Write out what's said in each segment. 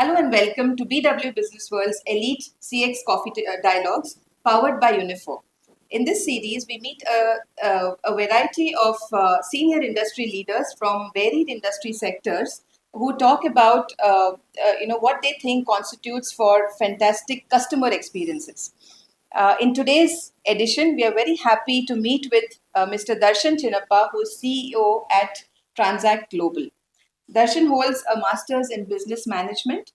Hello and welcome to BW Business World's Elite CX Coffee Dialogues powered by Unifor. In this series, we meet a variety of senior industry leaders from varied industry sectors who talk about what they think constitutes for fantastic customer experiences. In today's edition, we are very happy to meet with Mr. Darshan Chinnappa, who is CEO at Transact Global. Darshan holds a master's in business management.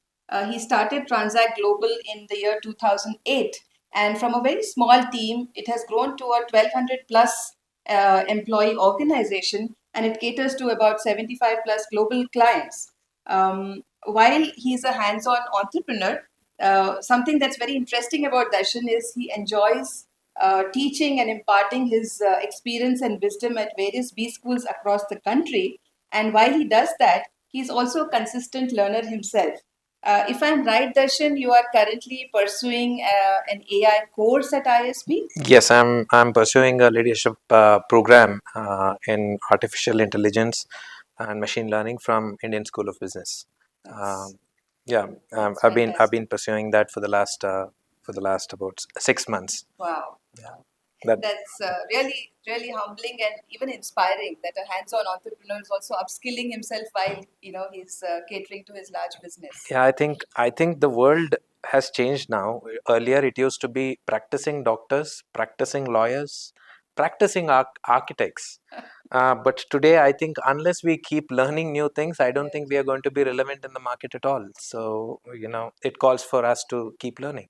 He started Transact Global in the year 2008, and from a very small team, it has grown to a 1200 plus employee organization, and it caters to about 75 plus global clients. While he's a hands on entrepreneur, something that's very interesting about Darshan is he enjoys teaching and imparting his experience and wisdom at various B schools across the country. And while he does that, he's also a consistent learner himself. If I'm right, Darshan, you are currently pursuing an AI course at ISB? Yes, I'm pursuing a leadership program in artificial intelligence and machine learning from Indian School of Business. That's, Yeah, that's I've been fantastic. pursuing that for the last about 6 months. Wow. Yeah, that That's really, really humbling and even inspiring that a hands-on entrepreneur is also upskilling himself while he's catering to his large business. yeah, I think the world has changed now. Earlier, it used to be practicing doctors, practicing lawyers, practicing architects. But today, I think unless we keep learning new things, I don't think we are going to be relevant in the market at all. So, it calls for us to keep learning,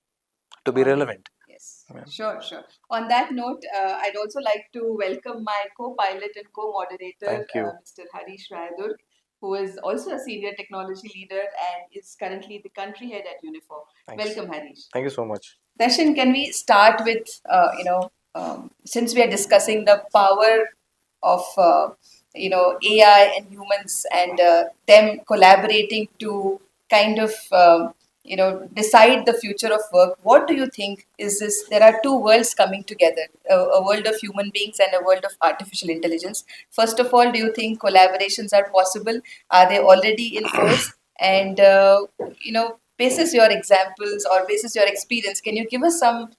to be On relevant. Yes, Yeah. sure, sure. On that note, I'd also like to welcome my co-pilot and co-moderator, Thank you. Mr. Harish Rayadurg, who is also a senior technology leader and is currently the country head at Unifor. Thanks. Welcome, Harish. Thank you so much. Darshan, can we start with, since we are discussing the power of, AI and humans and them collaborating to kind of, decide the future of work, what do you think is this? There are two worlds coming together, a world of human beings and a world of artificial intelligence. First of all, do you think collaborations are possible? Are they already in force? And, basis your examples or basis your experience, can you give us some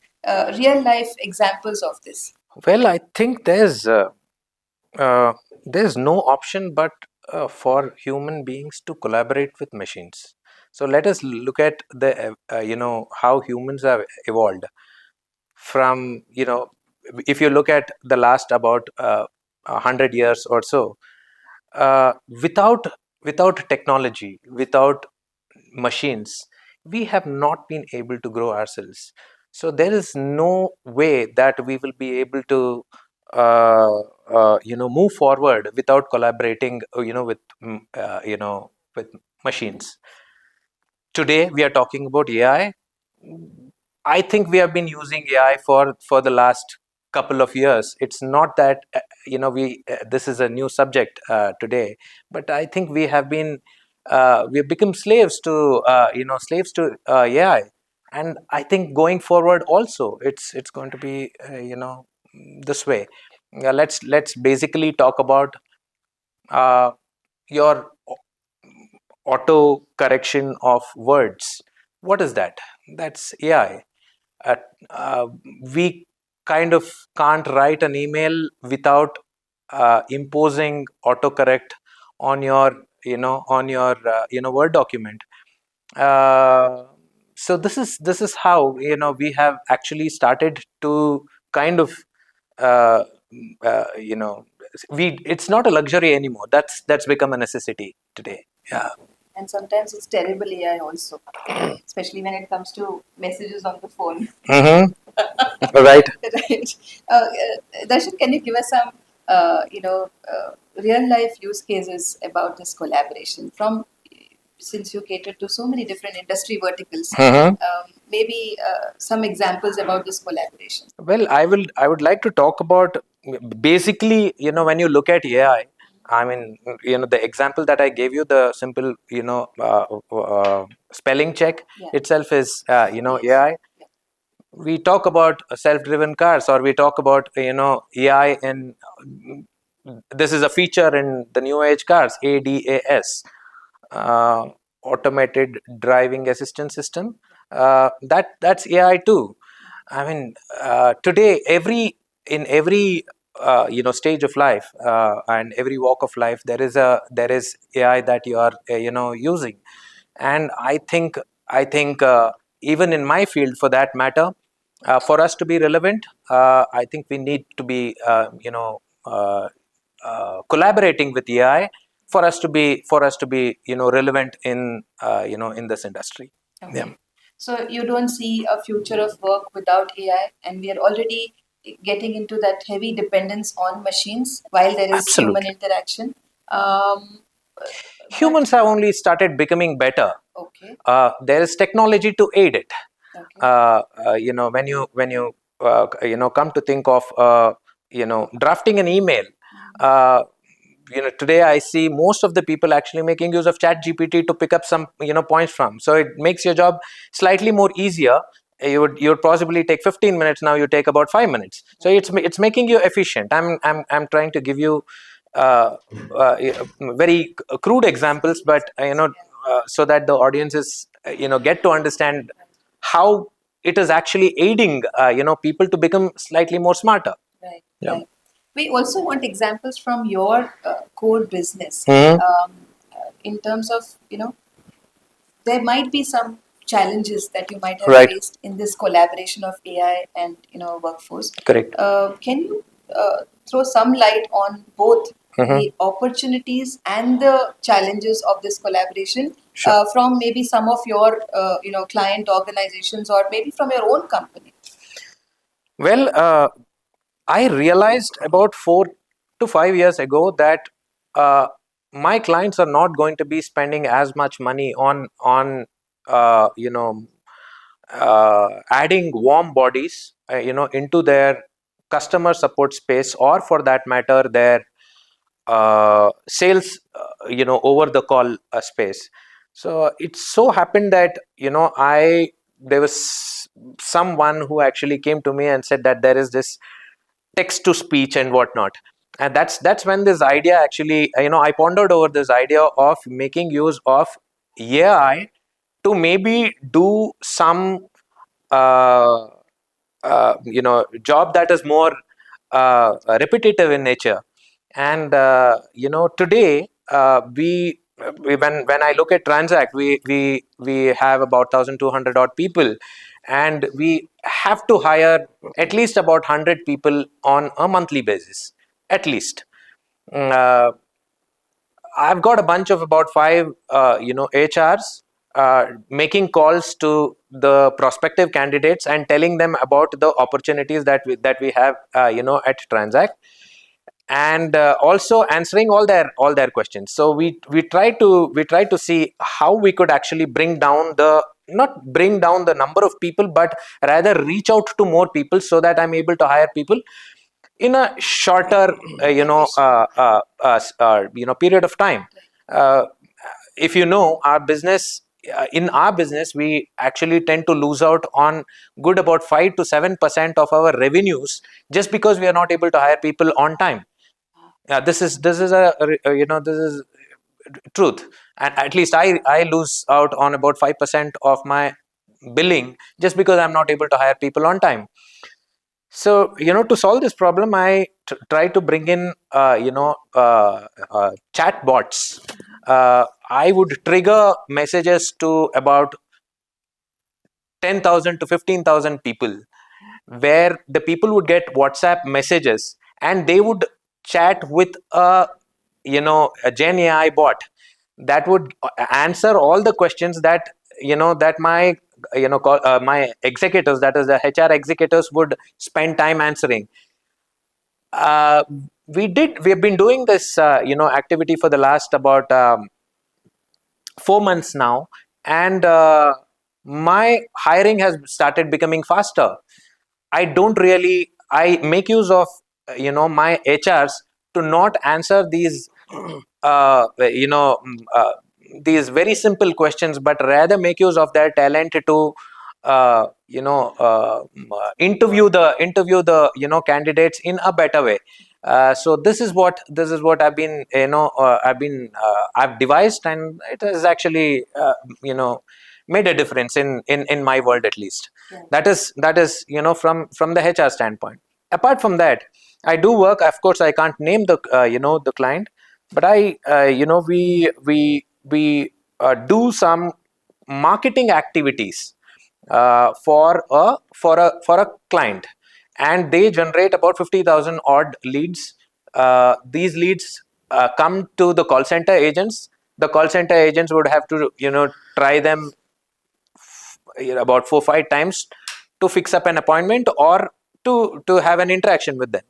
real life examples of this? Well, I think uh, there's no option but for human beings to collaborate with machines. So let us look at the how humans have evolved from if you look at the last about 100 years or so, uh, without without technology, without machines, we have not been able to grow ourselves. So there is no way that we will be able to move forward without collaborating with machines. Today we are talking about AI. I think we have been using AI for the last couple of years. It's not that we this is a new subject today, but I think we have become slaves to AI, and I think going forward also it's going to be this way. Let's basically talk about uh, your auto correction of words. What is that? That's AI. uh, uh, we kind of can't write an email without imposing autocorrect on your Word document. uh, so this is how we have actually started to kind of uh, you know we it's not a luxury anymore. That's become a necessity today. Yeah. And sometimes it's terrible AI also, especially when it comes to messages on the phone. Mm-hmm. Right. Right. Darshan, can you give us some, real life use cases about this collaboration from, since you cater to so many different industry verticals, Mm-hmm. maybe some examples about this collaboration? Well, I would like to talk about basically, when you look at AI, I mean, the example that I gave you, the simple, spelling check Yeah. itself is, Yes. AI. Yeah. We talk about self-driven cars, or we talk about, AI, and this is a feature in the new age cars, ADAS. Uh, automated driving assistance system. That's AI too. I mean, today in every stage of life and every walk of life, there is AI that you are using, and I think even in my field, for that matter, for us to be relevant, I think we need to be collaborating with AI for us to be relevant in this industry. Okay. Yeah. So you don't see a future of work without AI, and we are already getting into that heavy dependence on machines while there is human Absolutely. interaction. Um, Humans have only started becoming better. okay. There is technology to aid it. Okay. When you come to think of drafting an email, uh, today I see most of the people actually making use of chat gpt to pick up some points from, so it makes your job slightly more easier. You would possibly take 15 minutes, now you take about 5 minutes, so it's making you efficient. I'm trying to give you uh, uh, very crude examples, but so that the audiences get to understand how it is actually aiding people to become slightly more smarter. Right. Yeah. Right. We also want examples from your core business. Mhm. In terms of, there might be some challenges that you might have Right. faced in this collaboration of AI and workforce. Correct. Can you throw some light on both the opportunities and the challenges of this collaboration, Sure. from maybe some of your client organizations or maybe from your own company? Well, I realized about 4 to 5 years ago that uh, my clients are not going to be spending as much money on adding warm bodies into their customer support space, or for that matter their sales over the call space. So it so happened that I there was someone who actually came to me and said that there is this text to speech and whatnot, and that's when this idea actually I pondered over this idea of making use of AI to maybe do some uh, job that is more repetitive in nature. And today when I look at Transact, we have about 1200 odd people, and we have to hire at least about 100 people on a monthly basis, at least. uh, I've got a bunch of about five, HRs making calls to the prospective candidates and telling them about the opportunities that we have, at Transact, and also answering all their questions. So we try to see how we could actually bring down the not bring down the number of people, but rather reach out to more people, so that I'm able to hire people in a shorter period of time. uh, if our business, in our business we actually tend to lose out on good about 5 to 7% of our revenues, just because we are not able to hire people on time. This is truth, and at least I lose out on about 5% of my billing, just because I'm not able to hire people on time. So, to solve this problem, I try to bring in, chat bots. I would trigger messages to about 10,000 to 15,000 people, where the people would get WhatsApp messages and they would chat with a Gen AI bot that would answer all the questions that my executors, that is the HR executors, would spend time answering. uh, we have been doing this activity for the last about 4 months now, and my hiring has started becoming faster. I make use of my HRs to not answer these uh, you know mm, uh, these very simple questions, but rather make use of their talent to interview the candidates in a better way. So this is what I've been, I've devised, and it has actually made a difference in my world, at least. Yeah. That is from the HR standpoint. Apart from that, I do work. Of course, I can't name the the client, but I we do some marketing activities for a client, and they generate about 50,000 odd leads. These leads come to the call center agents. The call center agents would have to try them about 4 5 times to fix up an appointment or to have an interaction with them.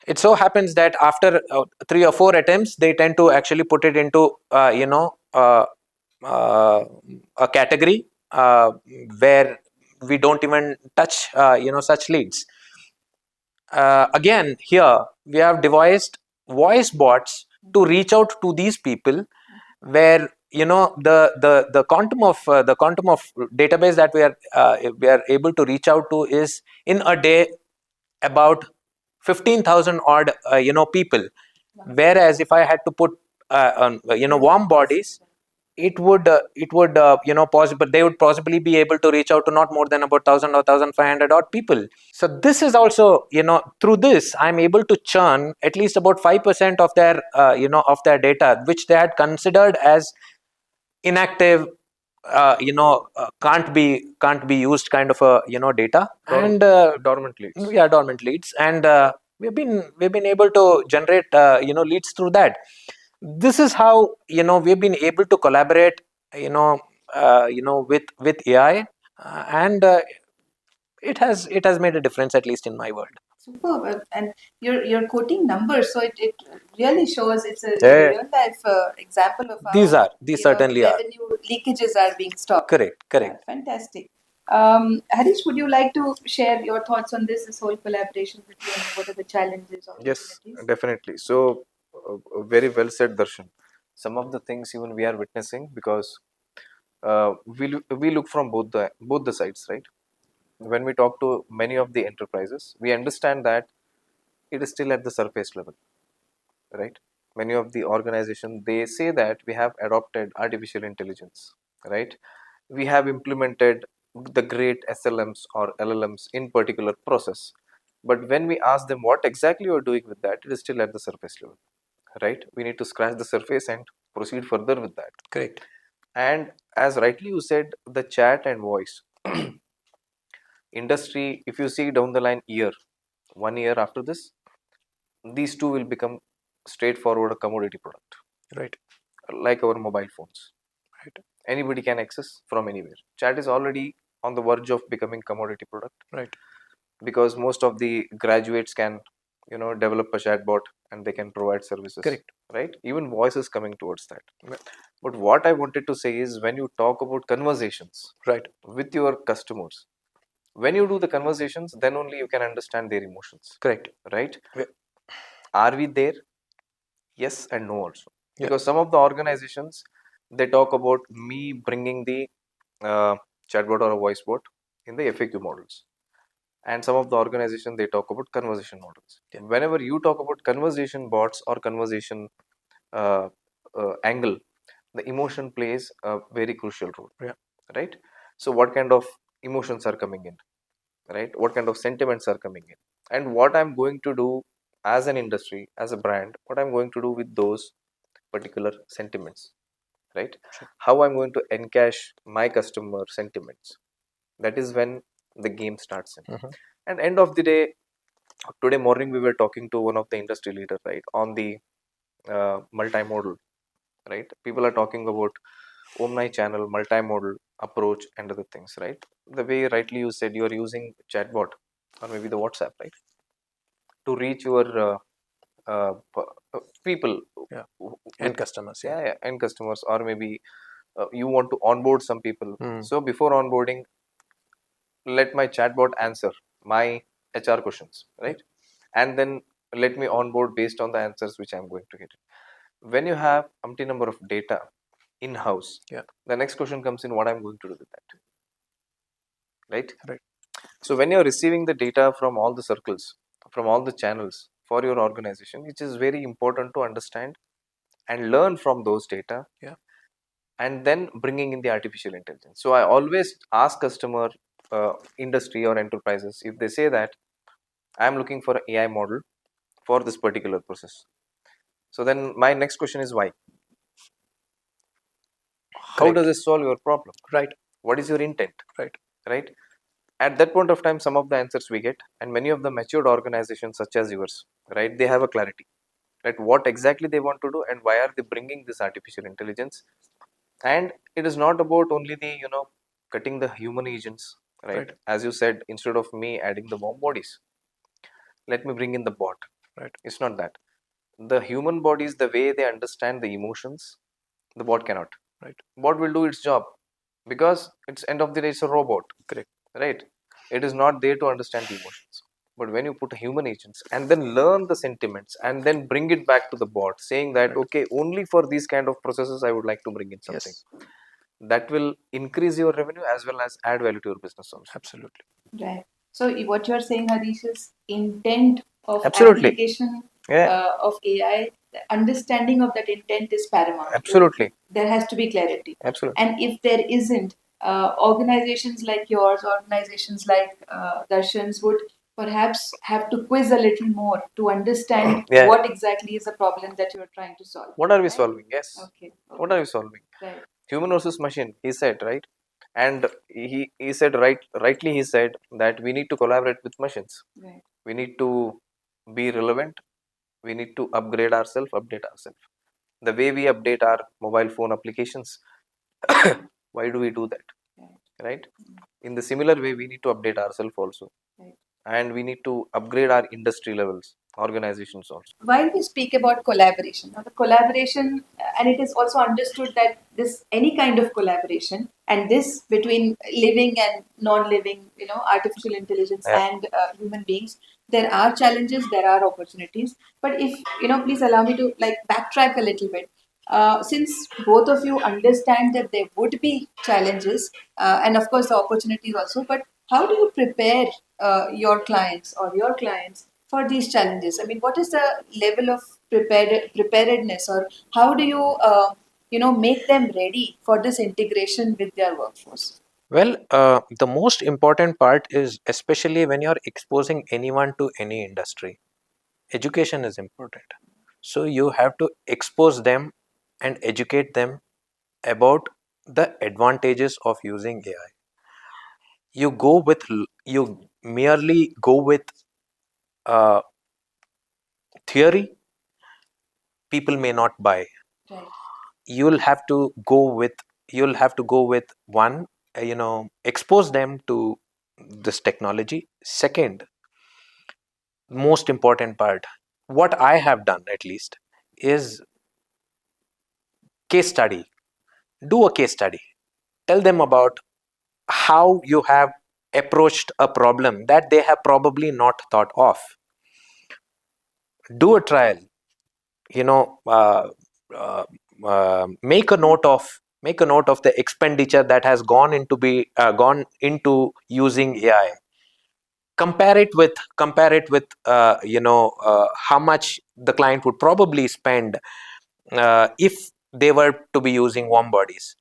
It so happens that after 3 or 4 attempts, they tend to actually put it into a category where we don't even touch such leads. Again, here we have devised voice bots to reach out to these people, where the quantum of database that we are able to reach out to is in a day about 15,000 odd people. Whereas if I had to put warm bodies, it would possible they would possibly be able to reach out to not more than about 1,000 or 1,500 odd people. So this is also, through this I'm able to churn at least about 5% of their of their data, which they had considered as inactive, can't be used kind of a data. And Dormant leads. yeah, dormant leads. And we've been able to generate leads through that. This is how we've been able to collaborate with AI, and it has made a difference, at least in my world. Superb. And you're quoting numbers, so it really shows it's a Yeah. real life example of how These certainly are. revenue leakages are being stopped. Correct. Yeah, fantastic. Harish, would you like to share your thoughts on this whole collaboration between what are the challenges or Yes, opportunities? definitely. So, very well said, Darshan. Some of the things even we are witnessing, because we look from both the sides, right? When we talk to many of the enterprises, we understand that it is still at the surface level, right? Many of the organizations, they say that we have adopted artificial intelligence, right? We have implemented the great SLMs or LLMs in particular process. But when we ask them what exactly you are doing with that, it is still at the surface level, right? We need to scratch the surface and proceed further with that. Correct. And as rightly you said, the chat and voice industry, if you see down the line, 1 year after this, these two will become straightforward a commodity product, Right. like our mobile phones. Right. Anybody can access from anywhere. Chat is already on the verge of becoming commodity product, Right. because most of the graduates can develop a chatbot and they can provide services. Correct. Right? Even voice is coming towards that. But what I wanted to say is, when you talk about conversations Right. with your customers, when you do the conversations, then only you can understand their emotions. Correct. Right? Yeah. Are we there? Yes and no also. Yeah. Because some of the organizations, they talk about me bringing the chatbot or a voice bot in the FAQ models, and some of the organizations, they talk about conversation models. Yeah. Whenever you talk about conversation bots or conversation angle, the emotion plays a very crucial role. Yeah. Right? So what kind of emotions are coming in, right? What kind of sentiments are coming in, and what I'm going to do as an industry, as a brand, what I'm going to do with those particular sentiments, right? Sure. How I'm going to encash my customer sentiments. That is when the game starts in. Mhm. And end of the day, today morning we were talking to one of the industry leader, right, on the multimodal, right? People are talking about omni-channel, multimodal approach and other things, right? The way rightly you said, you are using chatbot or maybe the WhatsApp, right, to reach your people. Yeah. who- And with, customers. Yeah. yeah, end customers, or maybe you want to onboard some people. Mm. So before onboarding, let my chatbot answer my HR questions, right? And then let me onboard based on the answers which I'm going to get. When you have umpty number of data in house, Yeah. the next question comes in: what I'm going to do with that, right? Right. So when you're receiving the data from all the circles, from all the channels, for your organization, which is very important to understand and learn from those data. Yeah. And then bringing in the artificial intelligence. So I always ask customer, industry or enterprises, if they say that I am looking for an AI model for this particular process. So then my next question is why? How Correct. does it solve your problem? Right. What is your intent? Right. Right. At that point of time, some of the answers we get, and many of the matured organizations such as yours, right, they have a clarity, right, what exactly they want to do and why are they bringing this artificial intelligence. And it is not about only the cutting the human agents, right? Right. As you said, instead of me adding the warm bodies, let me bring in the bot. Right. It's not that. The human bodies, the way they understand the emotions, the bot cannot. Right. Bot will do its job because it's end of the day it's a robot. Correct. Right. It is not there to understand the emotions. But when you put human agents and then learn the sentiments and then bring it back to the bot, saying that Right. okay, only for these kind of processes I would like to bring in something, Yes. that will increase your revenue as well as add value to your business also. Absolutely. Right. So what you're saying, Harish, is intent of Absolutely. application Yeah. of AI. The understanding of that intent is paramount. Absolutely. There has to be clarity. Absolutely. And if there isn't, organizations like yours, organizations like Darshan's would perhaps have to quiz a little more to understand Yeah. what exactly is the problem that you're trying to solve. What are we Right? solving? Yes. Okay. What are we solving? Right. Human versus machine, he said, right? And he said rightly he said that we need to collaborate with machines. Right. We need to be relevant. We need to upgrade ourselves, update ourselves. The way we update our mobile phone applications, why do we do that? Right? In the similar way, we need to update ourselves also. Right. And we need to upgrade our industry levels, organizations also. While we speak about collaboration, now the collaboration, and it is also understood that this any kind of collaboration, and this between living and non-living, artificial intelligence Yeah. and human beings, there are challenges, there are opportunities. But if please allow me to backtrack a little bit. Since both of you understand that there would be challenges and of course the opportunities also, but how do you prepare your clients or your clients for these challenges? I mean, what is the level of preparedness, or how do you make them ready for this integration with their workforce? Well, the most important part is, especially when you're exposing anyone to any industry, education is important. So you have to expose them and educate them about the advantages of using AI. You merely go with uh, theory, people may not buy. Right. You'll have to go with one, expose them to this technology. Second, most important part, what I have done at least, is case study. Do a case study. Tell them about how you have approached a problem that they have probably not thought of. Do a trial. You know, make a note of the expenditure that has gone into using AI. Compare it with how much the client would probably spend if they were to be using warm bodies.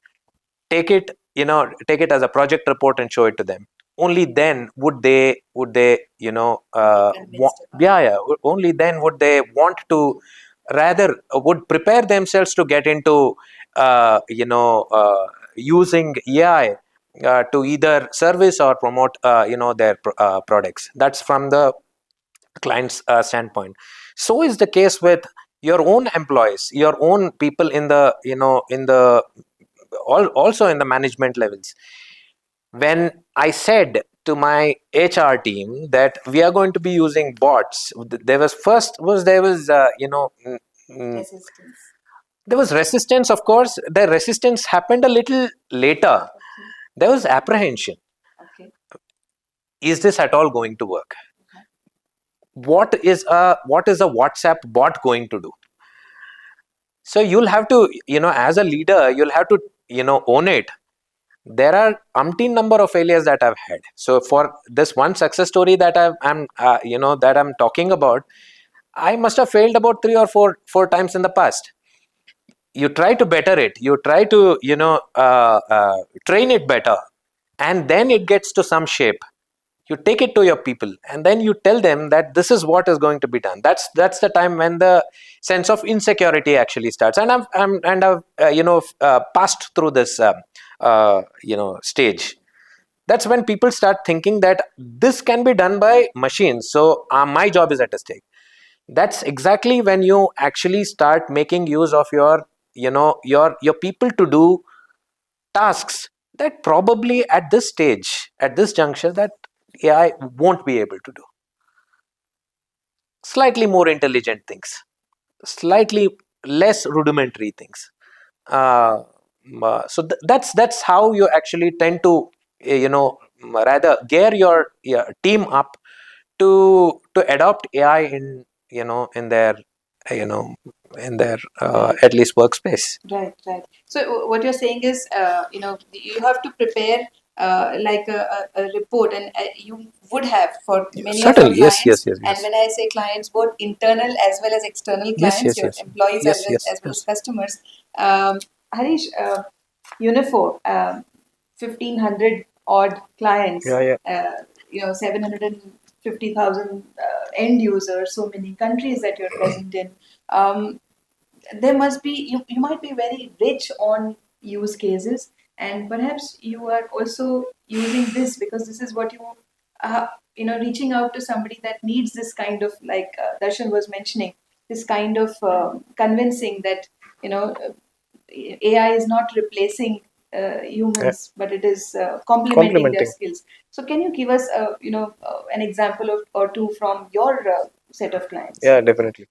Take it as a project report and show it to them. Only then would they Convinced about only then would they want to, rather would prepare themselves to get into using AI to either service or promote their products. That's from the client's standpoint. So is the case with your own employees, your own people in the also in the management levels. When I said to my HR team that we are going to be using bots, there was resistance. there was resistance. Of course, the resistance happened a little later. There was apprehension. Okay. Is this at all going to work? What is a WhatsApp bot going to do? So you'll have to, as a leader, you'll have to, own it. There are umpteen number of failures that I've had. So for this one success story that I'm talking about, I must have failed about three or four times in the past. You try to better it, you try to train it better, and then it gets to some shape. You take it to your people and then you tell them that this is what is going to be done. That's the time when the sense of insecurity actually starts. And I've passed through this stage. That's when people start thinking that this can be done by machines, so my job is at stake. That's exactly when you actually start making use of your people to do tasks that probably at this stage, at this juncture, that AI won't be able to do. Slightly more intelligent things, slightly less rudimentary things. That's how you actually tend to rather gear your team up to adopt AI in their you know in their Right. at least workspace. Right, right. So what you're saying is, you have to prepare like a report, and you would have for many of your Certainly, yes, clients. yes, yes, And yes, when I say clients, both internal as well as external yes, clients, yes, your yes, employees yes, yes, as well as yes. customers. Harish, Unifor, 1,500 odd clients, Yeah, yeah. 750,000 end users, so many countries that you're present in. There must be, you might be very rich on use cases, and perhaps you are also using this because this is what reaching out to somebody that needs this kind of, like Darshan was mentioning, this kind of convincing that you know uh, AI is not replacing Yeah. humans, but it is complementing their Complementing. skills. So can you give us an example of or two from your set of clients? Yeah, definitely.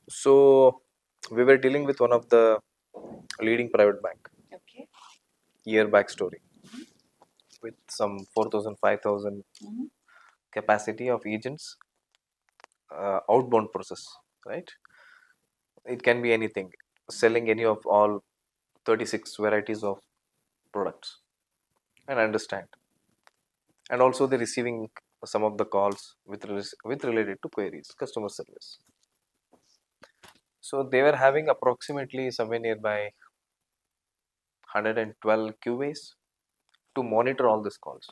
So we were dealing with one of the leading private bank, Okay. year back story, with some 4,000, 5,000 Mhm. capacity of agents, outbound process, right? It can be anything, selling any of all 36 varieties of products, and understand. And also the receiving some of the calls with related to queries, customer service. So they were having approximately somewhere nearby 112 QAs to monitor all these calls.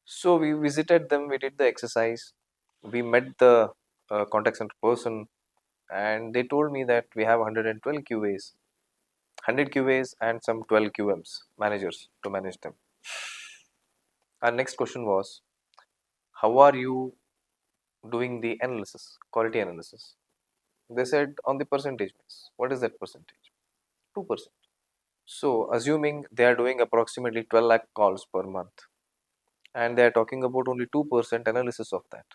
So we visited them, we did the exercise, we met the contact center person, and they told me that we have 112 QAs, 100 QAs, and some 12 QMs, managers to manage them. Our next question was, how are you doing the analysis, quality analysis? They said on the percentage base. What is that percentage? 2%. So assuming they are doing approximately 12 lakh calls per month, and they are talking about only 2% analysis of that.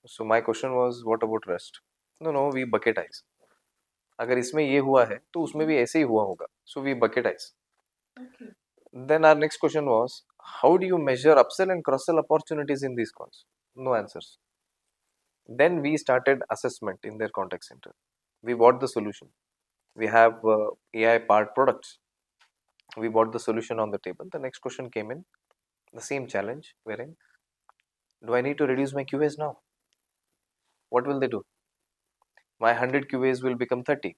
So my question was, what about rest? No, we bucketize. अगर इसमें ये हुआ है तो उसमें भी ऐसे ही हुआ होगा. So we bucketize. Okay. Then our next question was, how do you measure upsell and cross-sell opportunities in these calls? No answers. Then we started assessment in their contact center. We bought the solution. We have AI powered products. We bought the solution on the table. The next question came in, the same challenge, wherein, do I need to reduce my QAs now? What will they do? My 100 QAs will become 30.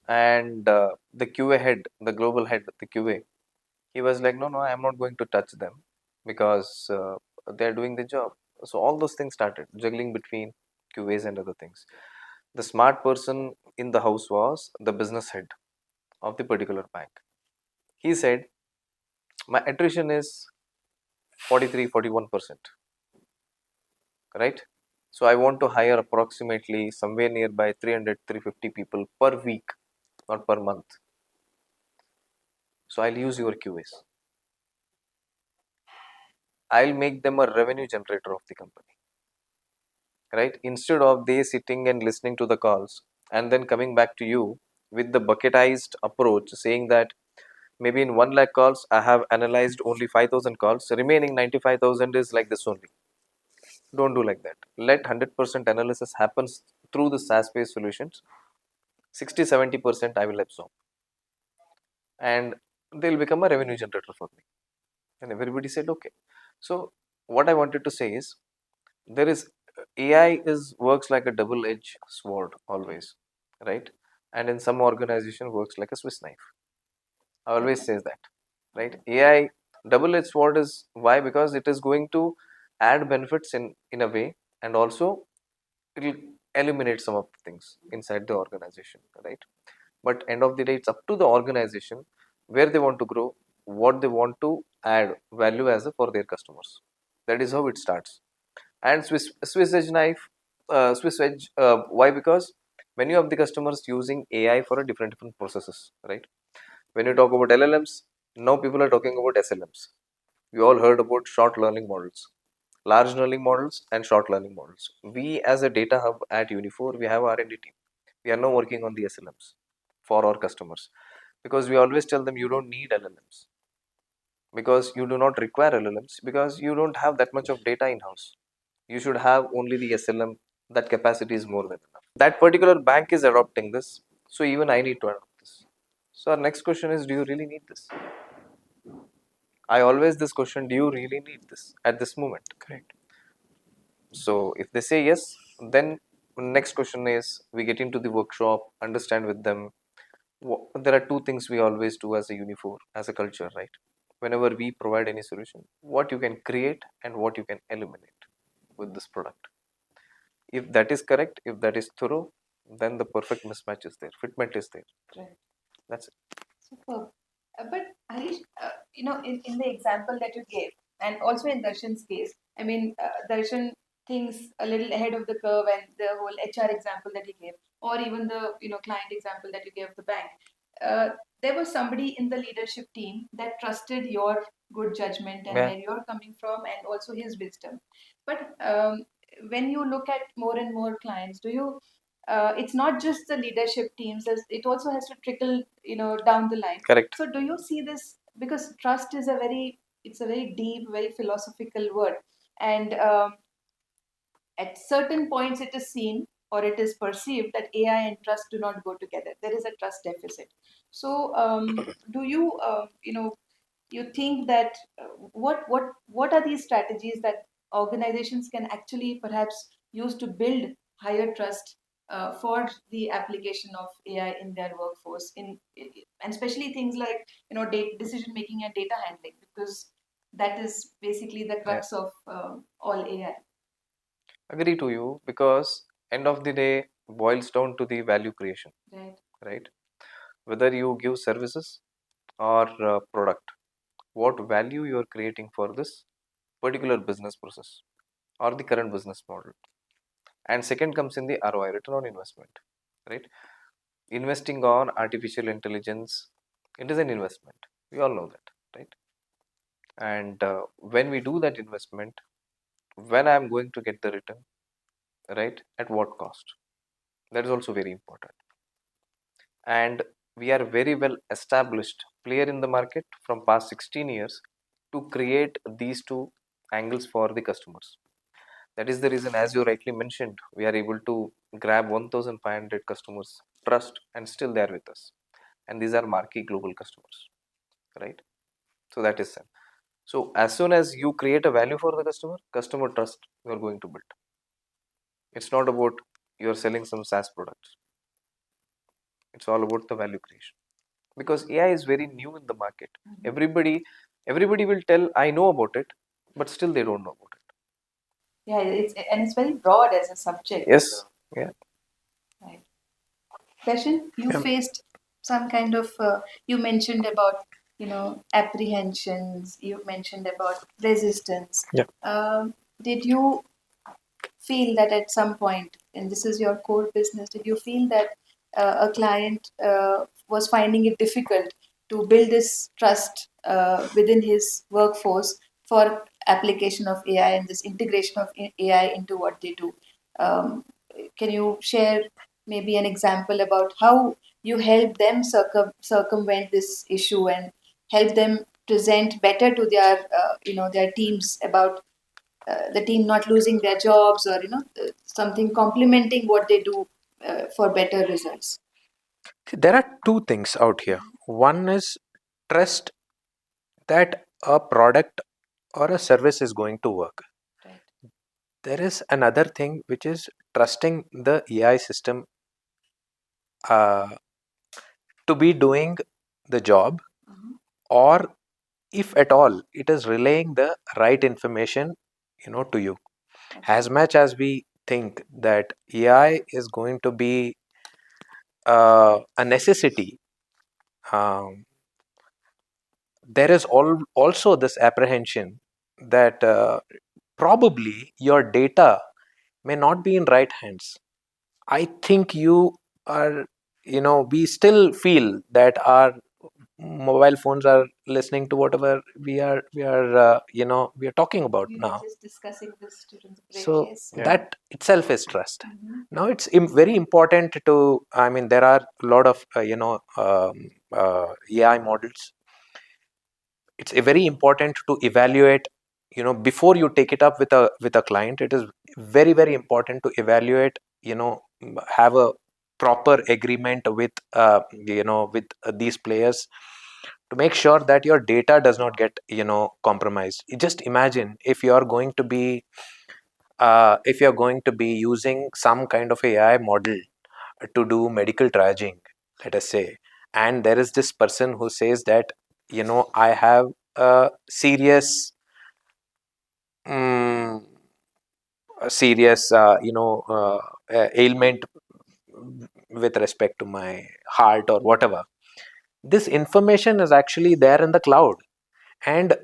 And the QA head, the global head, the QA, he was like, no, I am not going to touch them because they're doing the job. So all those things started juggling between QAs and other things. The smart person in the house was the business head of the particular bank. He said, my attrition is 43, 41%, right? So I want to hire approximately somewhere nearby 300, 350 people per week, not per month. So I'll use your QAs. I'll make them a revenue generator of the company, right? Instead of they sitting and listening to the calls and then coming back to you with the bucketized approach, saying that maybe in 1 lakh calls I have analyzed only 5,000 calls, remaining 95,000 is like this only. Don't do like that. Let 100% analysis happens through the SaaS based solutions. 60-70% I will absorb, and they'll become a revenue generator for me. And everybody said okay. So what I wanted to say is, there is AI is works like a double-edged sword always, right? And in some organization works like a Swiss knife. I always says that, right? AI double-edged sword is why? Because it is going to add benefits in a way, and also it will eliminate some of the things inside the organization, right? But end of the day, it's up to the organization where they want to grow, what they want to add value as a, for their customers. That is how it starts. And Swiss Edge knife, Swiss Edge. Why? Because many of the customers using AI for a different processes, right? When you talk about LLMs, now people are talking about SLMs. We all heard about short learning models, large learning models, and short learning models. We, as a data hub at Unifor, we have R&D team. We are now working on the SLMs for our customers, because we always tell them you don't need LLMs, because you do not require LLMs, because you don't have that much of data in house. You should have only the SLM. That capacity is more than enough. That particular bank is adopting this, so even I need to adopt this. So our next question is, do you really need this? I always this question, do you really need this at this moment? Correct. So if they say yes, then next question is, we get into the workshop, understand with them. There are two things we always do as a Unifor, as a culture, right? Whenever we provide any solution, what you can create and what you can eliminate with this product. If that is correct, if that is thorough, then the perfect mismatch is there, fitment is there. Right. That's it. Superb. But Harish, in the example that you gave, and also in Darshan's case, I mean, Darshan thinks a little ahead of the curve, and the whole HR example that he gave, or even the client example that you gave of the bank. There was somebody in the leadership team that trusted your good judgment and Yeah. where you're coming from, and also his wisdom. But when you look at more and more clients, do you it's not just the leadership teams, it also has to trickle down the line. Correct. So do you see this, because trust is it's a very deep, very philosophical word, and at certain points it is seen or it is perceived that AI and trust do not go together. There is a trust deficit. So do you you think that what are these strategies that organizations can actually perhaps use to build higher trust for the application of AI in their workforce, and especially things like decision making and data handling, because that is basically the crux of all AI. Agree to you, because end of the day boils down to the value creation, Right. right? Whether you give services or product, what value you are creating for this particular business process or the current business model. And second comes in the ROI, return on investment, right? Investing on artificial intelligence, it is an investment. We all know that, right? And when we do that investment, when I'm going to get the return, right? At what cost? That is also very important. And we are very well established player in the market from past 16 years to create these two angles for the customers. That is the reason, as you rightly mentioned, we are able to grab 1,500 customers trust, and still they are with us. And these are marquee global customers, right? So that is it. So as soon as you create a value for the customer trust you are going to build. It's not about you're selling some SaaS products. It's all about the value creation. Because AI is very new in the market. Everybody will tell I know about it, but still they don't know about it. Yeah, it's very broad as a subject. Yes. Yeah. Right. Darshan, you Yeah. faced some kind of, you mentioned about, apprehensions, you mentioned about resistance. Yeah. Did you feel that at some point, and this is your core business, did you feel that a client was finding it difficult to build this trust within his workforce for application of AI and this integration of AI into what they do? Can you share maybe an example about how you help them circumvent this issue and help them present better to their their teams about the team not losing their jobs, or something complementing what they do for better results? There are two things out here. One is trust that a product or a service is going to work. Right. there is another thing, which is trusting the AI system uh, to be doing the job, or if at all it is relaying the right information, to you. As much as we think that AI is going to be a necessity, um, there is also this apprehension that probably your data may not be in right hands. I think we still feel that our mobile phones are listening to whatever we are talking about We were now. just discussing this during the break. So Yes. Yeah. that itself is trust. Mhm. Now it's very important to, I mean, there are a lot of AI models. It's very important to evaluate, before you take it up with a client. It is very, very important to evaluate, have a proper agreement with these players, to make sure that your data does not get compromised. You just imagine if you're going to be using some kind of AI model to do medical triaging, let us say, and there is this person who says that, I have a mm, serious ailment with respect to my heart or whatever. This information is actually there in the cloud, and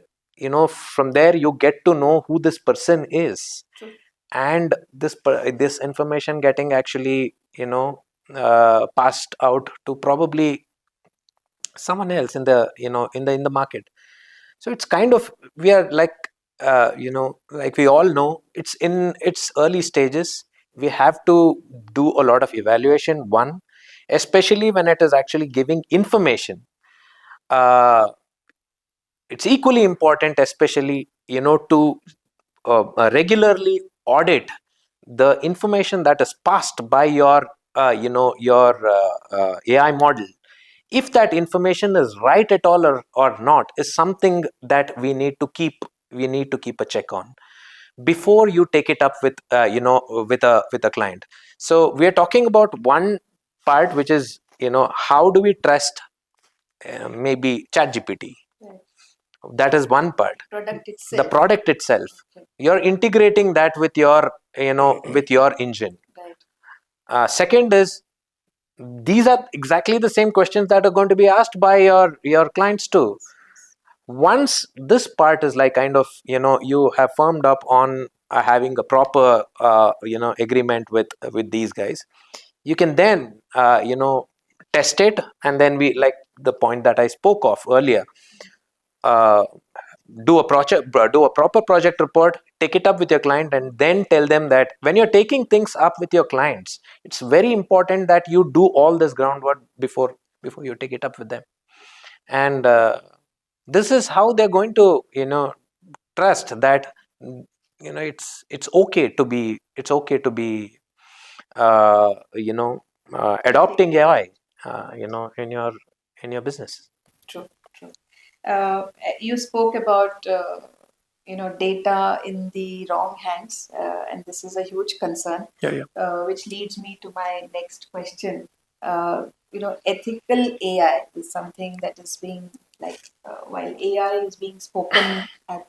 from there you get to know who this person is. True. And this information getting actually passed out to probably someone else in the market. So it's kind of, we are like, like we all know, it's in its early stages. We have to do a lot of evaluation, one, especially when it is actually giving information. It's equally important, especially to regularly audit the information that is passed by your AI model. If that information is right at all, or not, is something that we need to keep a check on before you take it up with with a client. So we are talking about one part, which is, how do we trust maybe ChatGPT. Right. That is one part. Product The itself. product itself, Okay. you're integrating that with your engine. Right. Second is, these are exactly the same questions that are going to be asked by your clients too. Once this part is like, kind of, you have firmed up on having a proper agreement with these guys, you can then test it, and then, we like the point that I spoke of earlier, uh, do a proper project report, take it up with your client, and then tell them that when you're taking things up with your clients, it's very important that you do all this groundwork before you take it up with them. And this is how they're going to trust that, it's okay to be adopting AI in your business. True. True. You spoke about data in the wrong hands, and this is a huge concern. Yeah. Which leads me to my next question. Ethical AI is something that is being while AI is being spoken at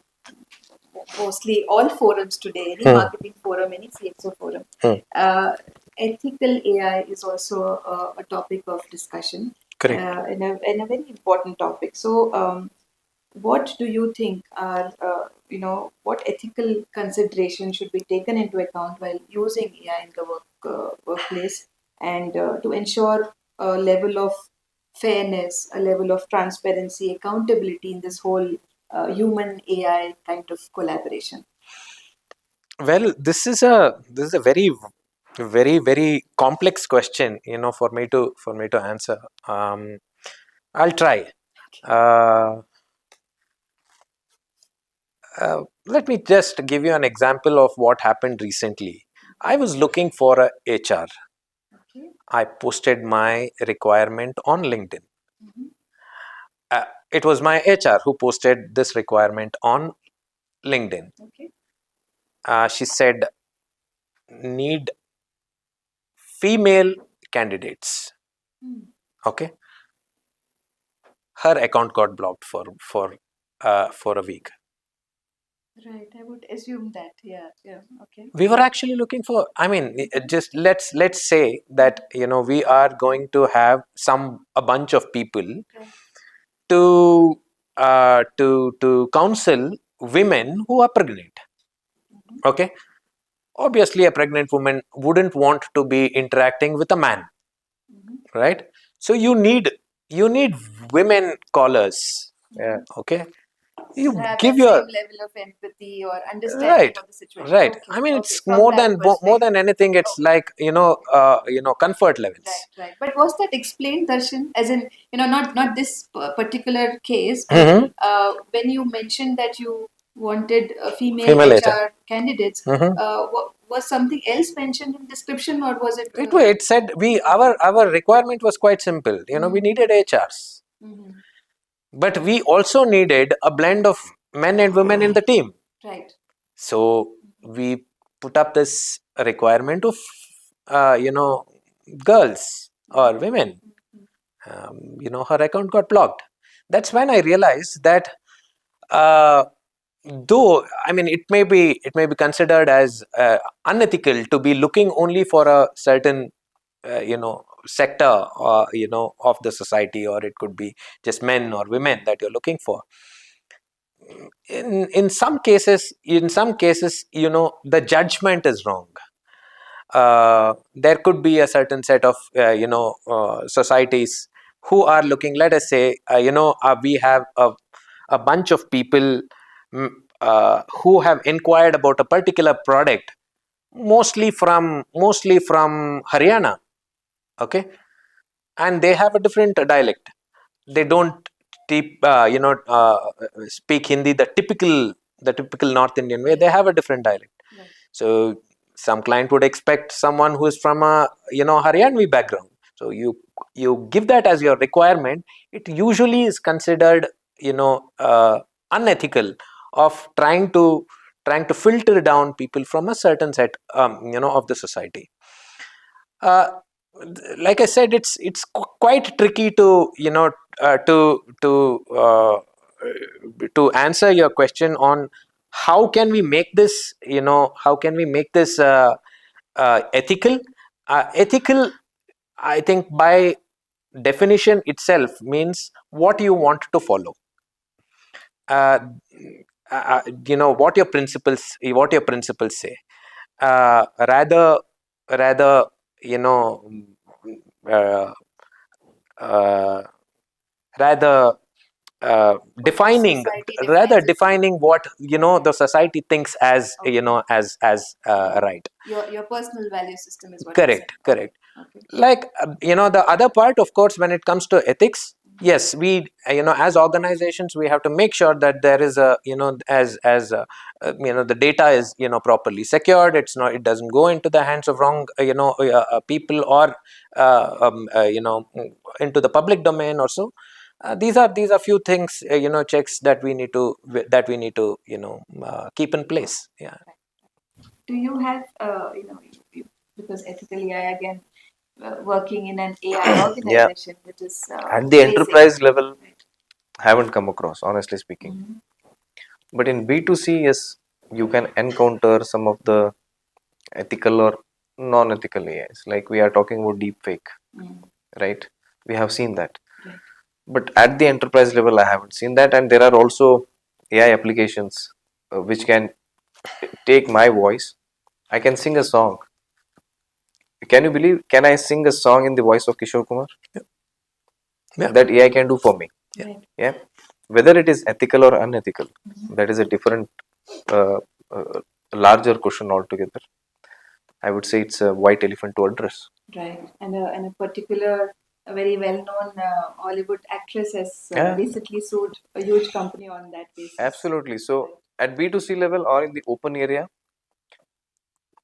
mostly all forums today, any marketing forum, any CXO forum. Ethical AI is also a topic of discussion. Correct. And a very important topic. So, what do you think are what ethical considerations should be taken into account while using AI in the workplace, and to ensure a level of fairness, a level of transparency, accountability in this whole human AI kind of collaboration? Well, this is a very, very, very complex question, for me to answer. I'll try. Uh, Let me just give you an example of what happened recently. I was looking for a HR. Okay. I posted my requirement on LinkedIn. Mhm. It was my HR who posted this requirement on LinkedIn. Okay. She said, need female candidates. Hmm. Okay, her account got blocked for a week. Right, I would assume that. Yeah, yeah, okay. We were actually looking for. I mean, just let's say that we are going to have a bunch of people Right. to counsel women who are pregnant. Mhm. Okay, obviously a pregnant woman wouldn't want to be interacting with a man, Mhm. right? So you need women callers. Yeah. Okay, To you have give that your same level of empathy or understanding right, of the situation. right. Okay, I mean, okay, it's from more that more perspective. than anything. It's Okay. like comfort Right, levels. right. But was that explained, Darshan? As in, not this particular case, but Hmm. when you mentioned that you wanted female Female HR. HR candidates, Hmm. was something else mentioned in description, or was it? It said our requirement was quite simple. We needed HRs, Mhm. but we also needed a blend of men and women in the team. Right. So we put up this requirement of girls or women. Her account got blocked. That's when I realized that uh, though I mean it may be considered as unethical to be looking only for a certain sector of the society, or it could be just men or women that you're looking for. In some cases the judgment is wrong. There could be a certain set of societies who are looking, let us say we have a bunch of people mm, who have inquired about a particular product, mostly from Haryana. Okay, and they have a different dialect. They don't speak Hindi the typical North Indian way. They have a different dialect. Right. So some client would expect someone who is from a Haryanvi background. So you give that as your requirement. It usually is considered unethical of trying to filter down people from a certain set of the society. uh, like I said, it's quite tricky to to answer your question on how can we make this ethical. Ethical, I think, by definition itself means what you want to follow. uh, what your principles say. Rather you know uh, uh, rather What the defining society rather defines it. defining what the society thinks as Okay. as right. Your personal value system is what you're saying. Correct. Okay. Like the other part, of course, when it comes to ethics, yes, we as organizations, we have to make sure that there is a as the data is properly secured. It doesn't go into the hands of wrong people, or into the public domain or so. These are few things, checks that we need to keep in place. Yeah. Do you have, because ethically, I again working in an AI Yeah. organization, which is At the basic. enterprise level, Right. haven't come across, honestly speaking. Mhm. But in B2C, yes, you can encounter some of the ethical or non-ethical AIs. Like we are talking about deepfake, Mm. right? We have seen that. Right. But at the enterprise level, I haven't seen that. And there are also AI applications which can take my voice. I can sing a song. Can you believe? Can I sing a song in the voice of Kishore Kumar? Yeah. That AI can do for me. Right. Yeah. Whether it is ethical or unethical, Mhm. that is a different, uh, larger question altogether. I would say it's a white elephant to address. Right. And a particular, a very well-known Hollywood actress has Yeah, recently sued a huge company on that basis. absolutely. So at B2C level or in the open area,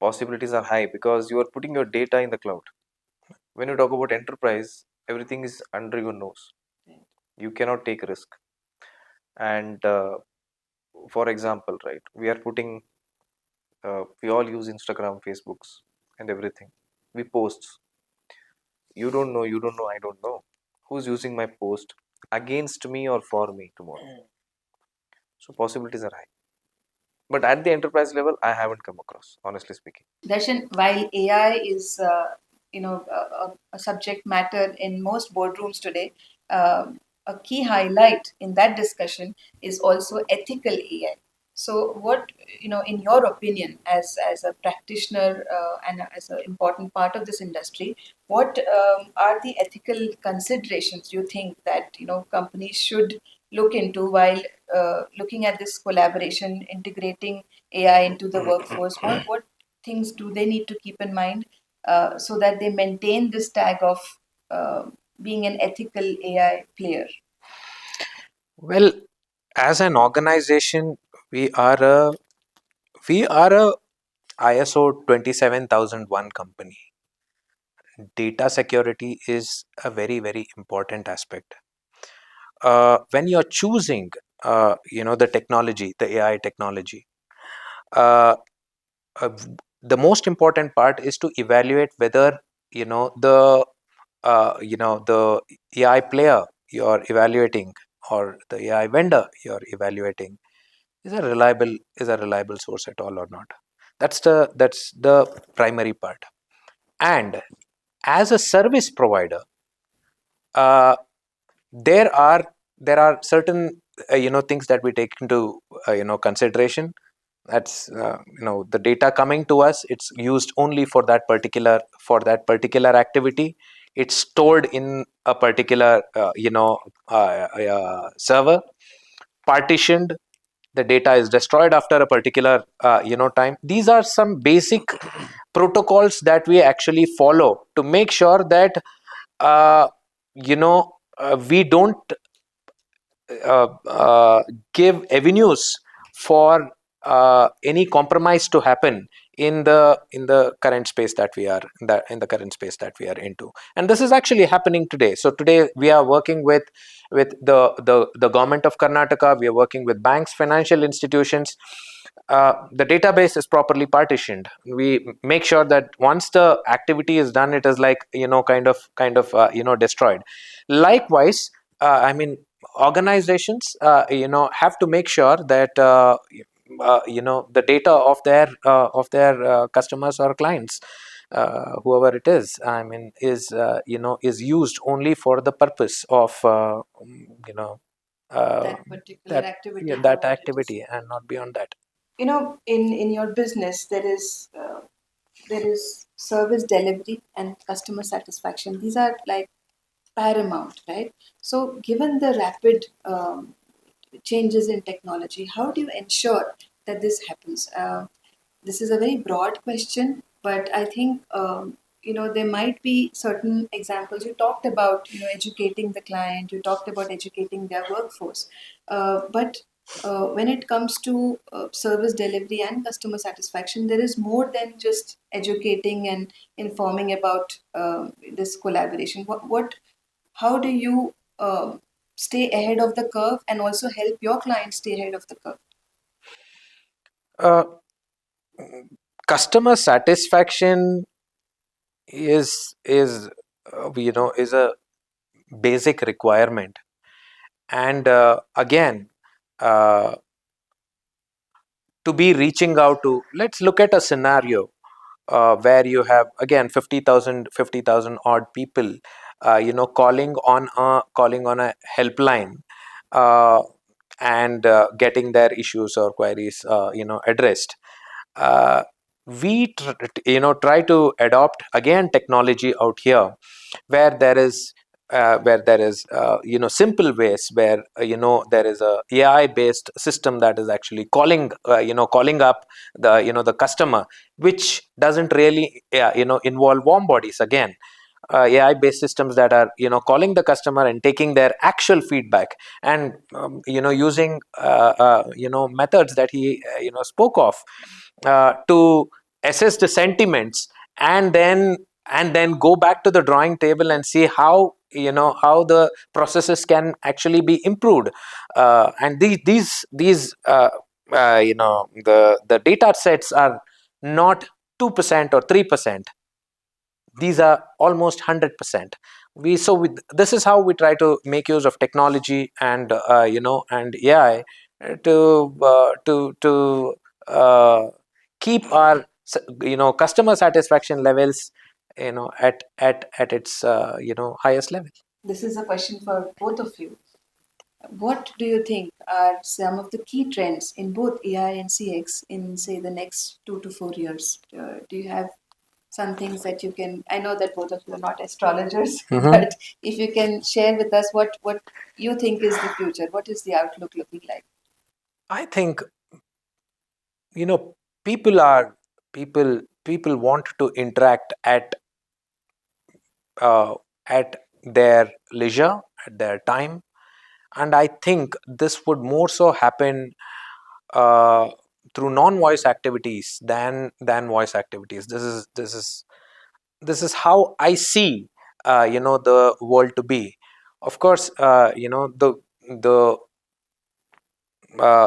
possibilities are high because you are putting your data in the cloud. When you talk about enterprise, everything is under your nose. Right. You cannot take risk. And for example, right, we are putting We all use Instagram, Facebooks, and everything. We post. You don't know, I don't know who's using my post against me or for me tomorrow. So possibilities are high. But at the enterprise level, I haven't come across, honestly speaking. Darshan, while AI is a subject matter in most boardrooms today, a key highlight in that discussion is also ethical AI. So, what in your opinion, as a practitioner and as an important part of this industry, what are the ethical considerations you think that companies should look into while looking at this collaboration, integrating AI into the workforce? What things do they need to keep in mind so that they maintain this tag of uh, being an ethical AI player? Well, as an organization, we are a ISO 27001 company. Data security is a very important aspect. When you're choosing, the technology, the AI technology, uh, uh, the most important part is to evaluate whether the AI player you're evaluating or the AI vendor you're evaluating is a reliable source at all or not. That's the primary part. And as a service provider, uh, there are certain things that we take into consideration. That's the data coming to us, it's used only for that particular activity. It's stored in a particular server, partitioned. The data is destroyed after a particular time. These are some basic protocols that we actually follow to make sure that uh, we don't uh, uh, give avenues for any compromise to happen in the current space that we are in the current space that we are into. And this is actually happening today. So today we are working with the government of Karnataka. We are working with banks, financial institutions. The database is properly partitioned. We make sure that once the activity is done, it is like kind of destroyed. Likewise, I mean, organizations have to make sure that the data of their customers or clients, whoever it is, I mean, is used only for the purpose of you know That particular that activity, yeah, that whatever it is. activity, and not beyond that. In your business, there is service delivery and customer satisfaction. These are like paramount, right? So, given the rapid changes in technology, how do you ensure that this happens? This is a very broad question, but I think there might be certain examples. You talked about educating the client, you talked about educating their workforce, but when it comes to service delivery and customer satisfaction, there is more than just educating and informing about this collaboration. How do you stay ahead of the curve and also help your clients stay ahead of the curve? uh, Customer satisfaction is a basic requirement. And again, uh, to be reaching out to, let's look at a scenario where you have again 50,000 odd people calling on a helpline, uh, and getting their issues or queries addressed. uh, we try to adopt again technology out here, where there is simple ways, where there is a AI based system that is actually calling up the customer, which doesn't really involve warm bodies. Again, AI based systems that are calling the customer and taking their actual feedback, and using methods that he spoke of to assess the sentiments, and then go back to the drawing table and see how the processes can actually be improved. And these the data sets are not 2% or 3%. These are almost 100%. This is how we try to make use of technology and and AI to keep our customer satisfaction levels at its highest level. This is a question for both of you. What do you think are some of the key trends in both AI and CX in, say, the next 2 to 4 years? Do you have some things that you can? I know that both of you are not astrologers, Mhm. but if you can share with us what you think is the future, what is the outlook looking like? I think people want to interact uh, at their leisure, at their time, and I think this would more so happen uh, through non-voice activities than voice activities. This is how I see the world to be. Of course, the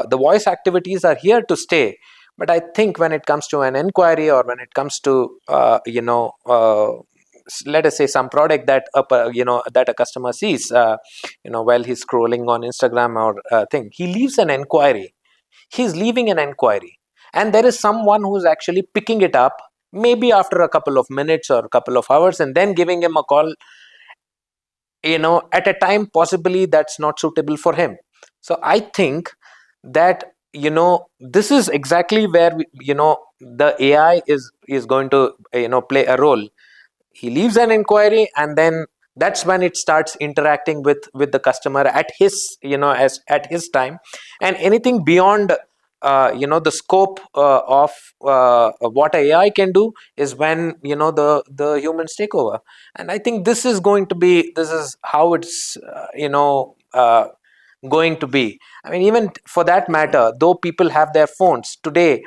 the voice activities are here to stay, but I think when it comes to an inquiry, or when it comes to let us say some product that a customer sees while he's scrolling on Instagram or thing, he leaves an inquiry. He's leaving an inquiry, and there is someone who's actually picking it up, maybe after a couple of minutes or a couple of hours, and then giving him a call at a time possibly that's not suitable for him. So I think that this is exactly where the AI is going to play a role. He leaves an inquiry, and then that's when it starts interacting with the customer at his as at his time. And anything beyond the scope of what AI can do is when the humans take over. And I think this is how it's going to be. I mean, even for that matter, though people have their phones today,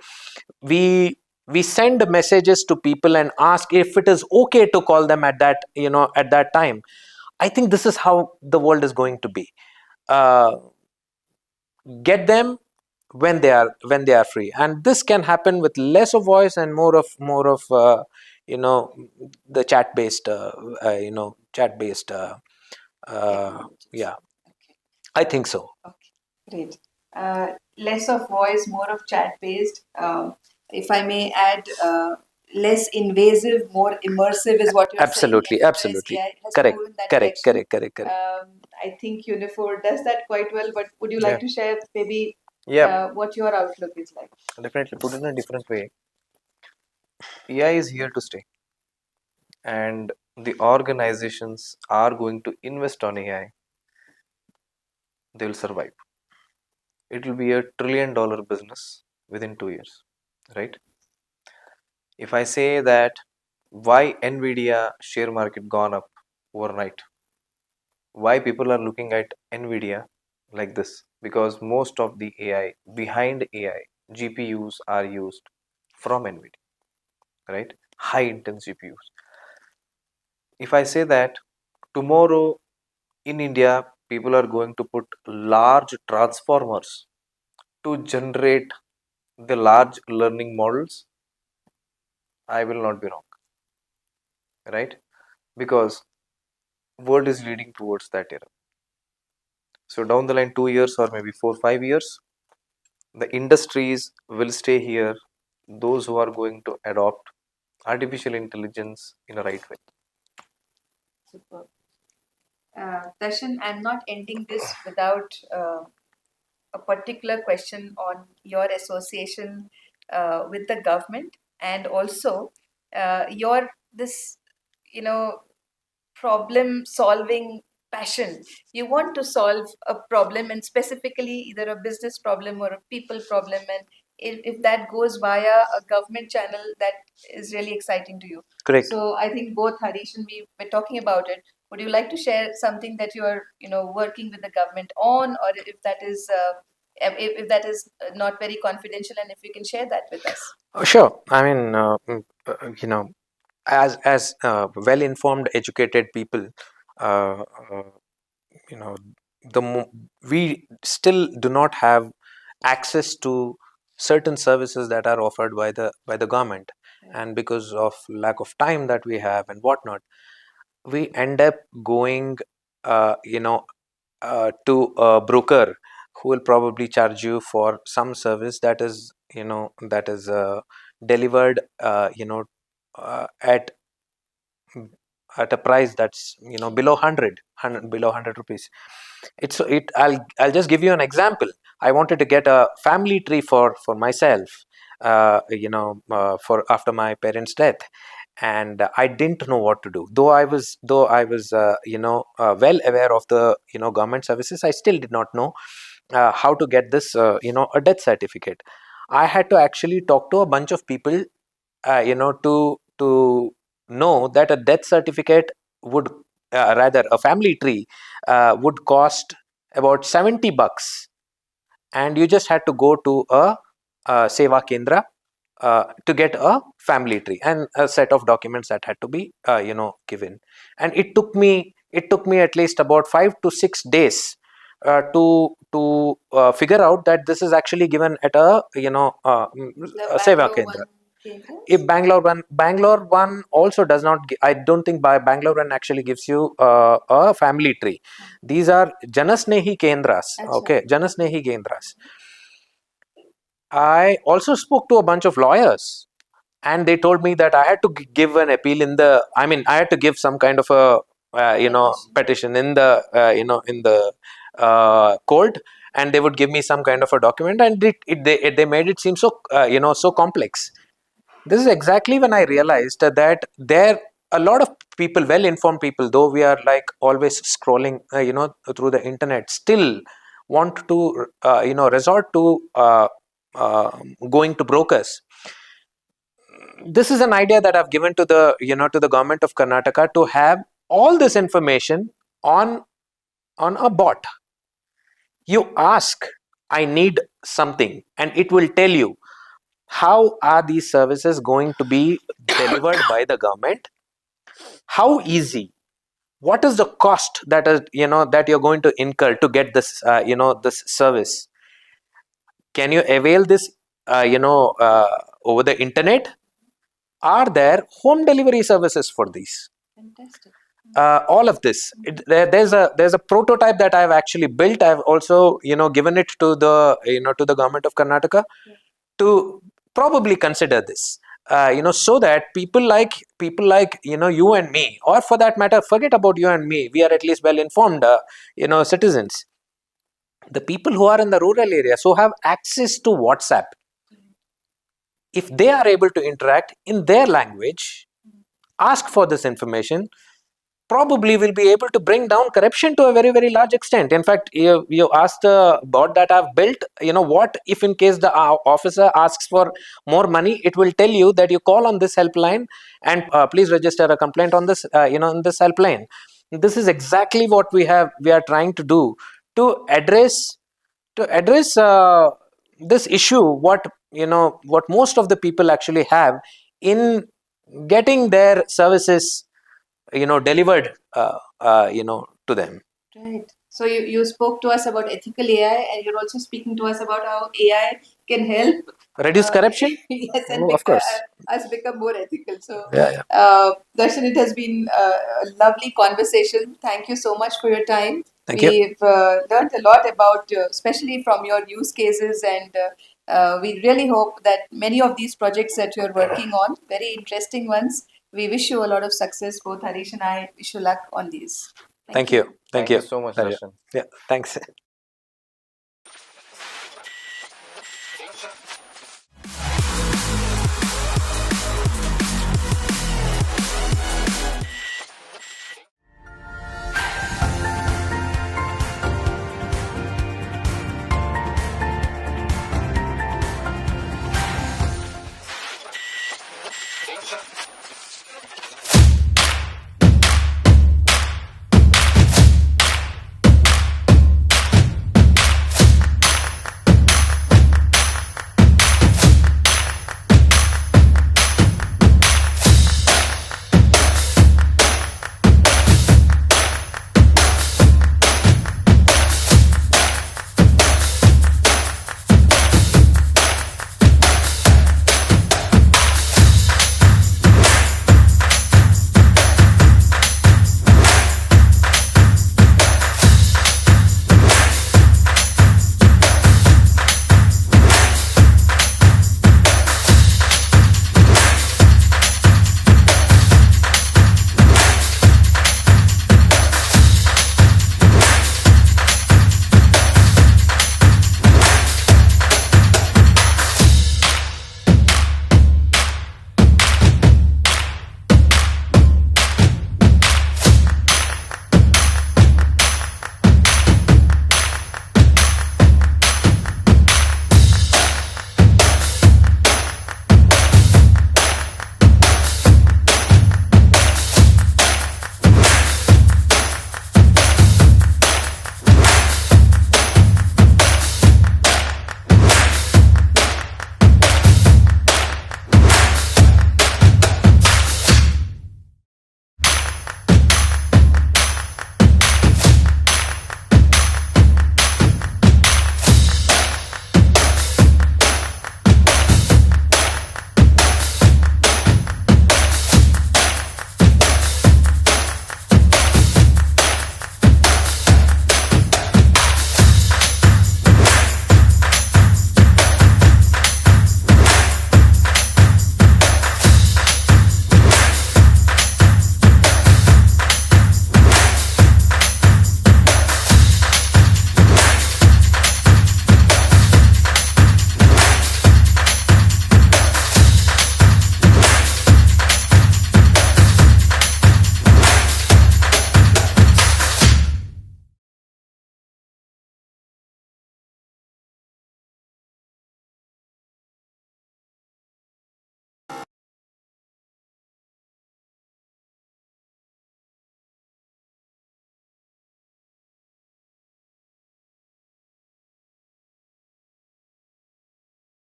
we send messages to people and ask if it is okay to call them at that time. I think this is how the world is going to be. uh, get them when they are free, and this can happen with less of voice and more of you know the chat based Technologies. yeah, Okay. I think so. Okay, great. Less of voice, more of chat based. If I may add, less invasive, more immersive is what you're saying, Absolutely, whereas absolutely. AI has to Correct, move in that correct, direction. correct, correct, correct. I think Unifor does that quite well, but would you Yeah, like to share maybe yeah, what your outlook is like? definitely. Put it in a different way, AI is here to stay, and the organizations are going to invest on AI. They will survive. It will be $1 trillion business within 2 years, right? If I say that why Nvidia share market gone up overnight, why people are looking at Nvidia like this? Because most of the AI behind AI GPUs are used from Nvidia, right? High intense GPUs. If I say that tomorrow in India, people are going to put large transformers to generate the large learning models, I will not be wrong, right? Because world is leading towards that era. So down the line, 2 years or maybe 4 5 years, the industries will stay here. Those who are going to adopt artificial intelligence in a right way. Super. Darshan, I'm not ending this without a particular question on your association with the government, and also your this you know problem solving passion. You want to solve a problem, and specifically either a business problem or a people problem, and if that goes via a government channel, that is really exciting to you. Correct. So I think both Harish and we were talking about it. Would you like to share something that you're working with the government on, or if that is if that is not very confidential, and if you can share that with us? Sure. I mean, as well informed, educated people, uh, uh, you know, we still do not have access to certain services that are offered by the government, and because of lack of time that we have and whatnot, we end up going to a broker who will probably charge you for some service that is delivered at a price that's below 100 below 100 rupees. I'll just give you an example. I wanted to get a family tree for myself, for after my parents' death, and I didn't know what to do. Though I was well aware of the government services, I still did not know how to get this a death certificate. I had to actually talk to a bunch of people, to know that a death certificate would, rather a family tree, would cost about $70, and you just had to go to a seva kendra to get a family tree and a set of documents that had to be given. And it took me at least about 5 to 6 days to figure out that this is actually given at a The a seva Bangalore kendra. one Kendras? If Bangalore one also does not I don't think by Bangalore one actually gives you a family tree. These are Janasnehi Kendras. Acha. Okay, Janasnehi Kendras. I also spoke to a bunch of lawyers, and they told me that I had to give an appeal I had to give some kind of a petition in the court, and they would give me some kind of a document, and they made it seem so so complex. This is exactly when I realized that there a lot of people, well informed people, though we are like always scrolling through the internet, still want to resort to going to brokers. This is an idea that I've given to the government of Karnataka, to have all this information on a bot. You ask, I need something, and it will tell you how are these services going to be delivered by the government, how easy, what is the cost that is that you're going to incur to get this this service. Can you avail this over the internet? Are there home delivery services for these? Fantastic. All of this, there's a prototype that I've actually built. I've also given it to the government of Karnataka to probably consider this, so that people like you and me, or for that matter, forget about you and me, we are at least well informed citizens. The people who are in the rural areas, who have access to WhatsApp, if they are able to interact in their language, ask for this information, probably will be able to bring down corruption to a very, very large extent. In fact, you asked the bot that I've built, what if in case the officer asks for more money, it will tell you that you call on this helpline, and please register a complaint on this in this helpline. This is exactly what we are trying to do to address this issue, what most of the people actually have in getting their services delivered to them. Right. So you spoke to us about ethical AI, and you're also speaking to us about how AI can help Reduce corruption? yes, and Oh, of course. us become more ethical. So, Yeah. Darshan, it has been a lovely conversation. Thank you so much for your time. Thank you. We've learned a lot about, especially from your use cases, and we really hope that many of these projects that you're working on, very interesting ones, we wish you a lot of success. Both Harish and I wish you luck on these. Thank you. Thank you so much, Pleasure. Darshan. Yeah, thanks.